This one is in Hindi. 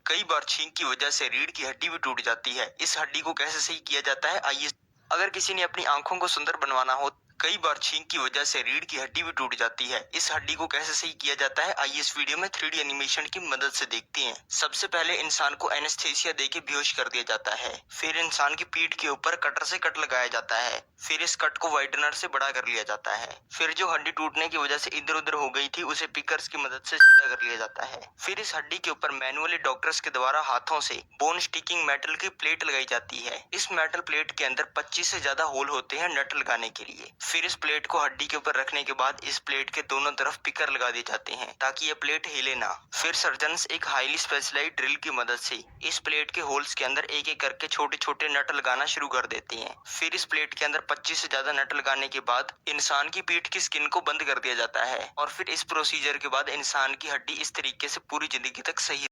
कई बार छींक की वजह से रीढ़ की हड्डी भी टूट जाती है। इस हड्डी को कैसे सही किया जाता है, आइए। अगर किसी ने अपनी आंखों को सुंदर बनवाना हो, कई बार छींक की वजह से रीढ़ की हड्डी भी टूट जाती है। इस हड्डी को कैसे सही किया जाता है, आइए इस वीडियो में 3D एनिमेशन की मदद से देखते हैं। सबसे पहले इंसान को एनेस्थीसिया देके बेहोश कर दिया जाता है। फिर इंसान की पीठ के ऊपर कटर से कट लगाया जाता है। फिर इस कट को वाइडनर से बड़ा कर लिया जाता है। फिर जो हड्डी टूटने की वजह से इधर उधर हो गई थी, उसे पिकर्स की मदद से सीधा कर लिया जाता है। फिर इस हड्डी के ऊपर मैनुअली डॉक्टर्स के द्वारा हाथों से बोन स्टिकिंग मेटल की प्लेट लगाई जाती है। इस मेटल प्लेट के अंदर 25 से ज्यादा होल होते हैं नट लगाने के लिए। फिर इस प्लेट को हड्डी के ऊपर रखने के बाद इस प्लेट के दोनों तरफ पिकर लगा दिए जाते हैं ताकि ये प्लेट हिले ना। फिर सर्जन्स एक हाईली स्पेशलाइज्ड ड्रिल की मदद से इस प्लेट के होल्स के अंदर एक एक करके छोटे छोटे नट लगाना शुरू कर देते हैं। फिर इस प्लेट के अंदर 25 से ज्यादा नट लगाने के बाद इंसान की पीठ की स्किन को बंद कर दिया जाता है और फिर इस प्रोसीजर के बाद इंसान की हड्डी इस तरीके से पूरी जिंदगी तक सही